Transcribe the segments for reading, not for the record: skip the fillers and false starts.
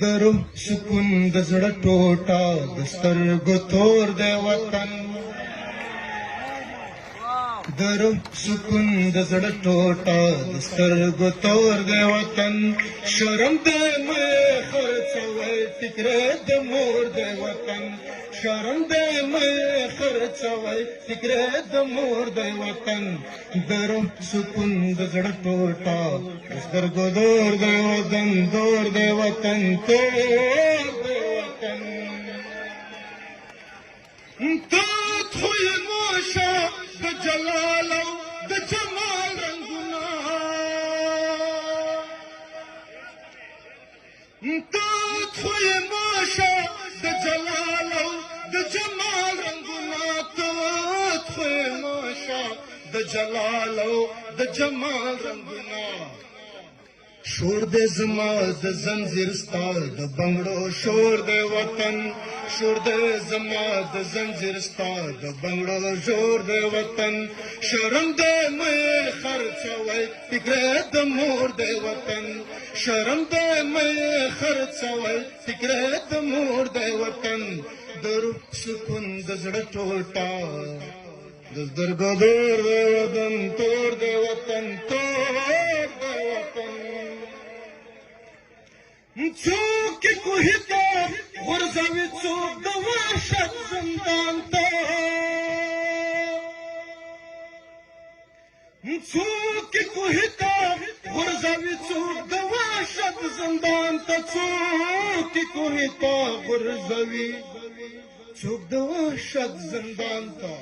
د روح سکون د زړه ټوټه د سترګو تور دی وطن د روح سکون د زړه ټوټه د سترګو تور دی وطن شرم دی مې خرڅوئ فکرې د مور دی وطن شرم دی مې خرڅوئ فکرې د مور دی وطن د روح سکون د زړه ټوټه د سترګو دور دی وطن دور دی وطن تور دی وطن تات خوی موشه د جلال او د جمال رنگونه تات خوی موشه د جلال او د جمال رنگونه تات خوی موشه د جلال او د جمال رنگونه شور دے زما د زنجیر ستا د بنگړو شور دے وطن شور دے زما د زنجیر ستا د بنگړو شور دے وطن شرم دے مې خرڅوئ فکرې د مور دے وطن شرم دے مې خرڅوئ فکرې د مور دے وطن د روح سکون د زړه ټوټه د سترګو دور دے وطن تور دے وطن تور دے وطن څوک کوهي ته غورځوي څوک د وحشت زندان ته څوک کوهي ته غورځوي څوک د وحشت زندان ته څوک کوهي ته غورځوي څوک د وحشت زندان ته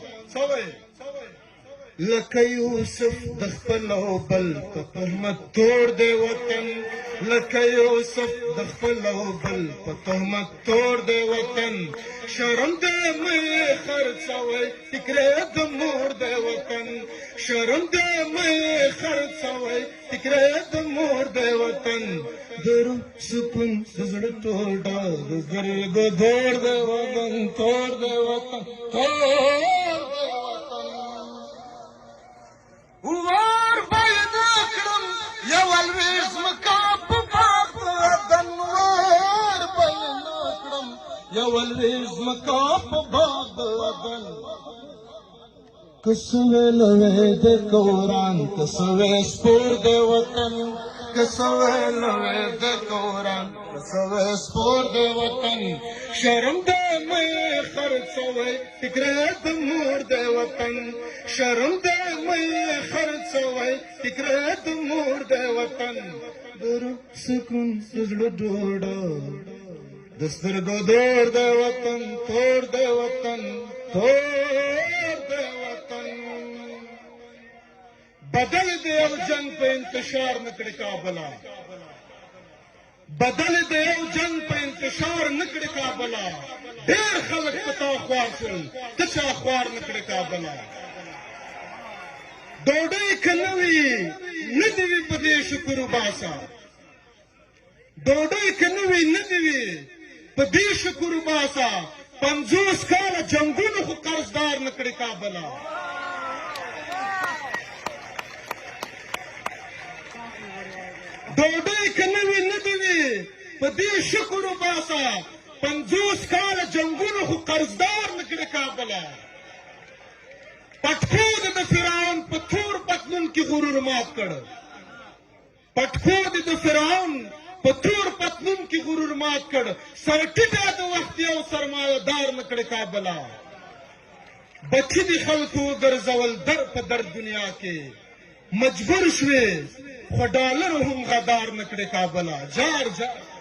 لکه یوسف د خپل او بل په تهمت تور دی وطن لکه یوسف د خپل او بل په تهمت تور دی وطن شرم دی مې خرڅوئ فکرې د مور دی وطن شرم دی مې خرڅوئ فکرې د مور دی وطن د روح سکون د زړه ټوټه د سترګو دور دی وطن تور دی وطن تور وار باید کړم یو الویز مکا په باغ د وطن وار باید کړم یو الویز مکا په باغ د وطن کسوې لوی د قرآن کسوې سپور د وطن کسوې لوی د قرآن کسوې سپور د وطن شرم د مې خرڅوئ فکرې د مور د وطن شرم د مې خرڅوئ فکرې د مور د وطن د روح سکون د زړه ډوډه د سترګو دور د وطن تور د وطن تور د وطن بدل دی یو جنگ په انتشار نکړي کابله بدل دی یو جنگ په انتشار نکړي کابله ډېر خلک په تا خوار شول ته چا خوار نکړي کابله ډوډۍ که نه وي نه دې وي په دې شکر وباسه ډوډۍ که نه وي نه دې وي په دې شکر وباسه 50 کاله جنګونو خو قرضدار نکړي کابله ډوډۍ که نه وي نه دې وي په دې شکر وباسه 50 کاله جنګونو خو قرضدار نکړي کابله پټکو د فرعون په تور پتلون کې غرور مات کړ پټکو د فرعون په تور پتلون کې غرور مات کړ سر ټیټه د وخت یو سرمایه‌دار نکړي کابله بچي دي خلکو وګرځول در په در دنیا کې مجبور شوې خو ډالر هم غدار نکړي کابله جار جار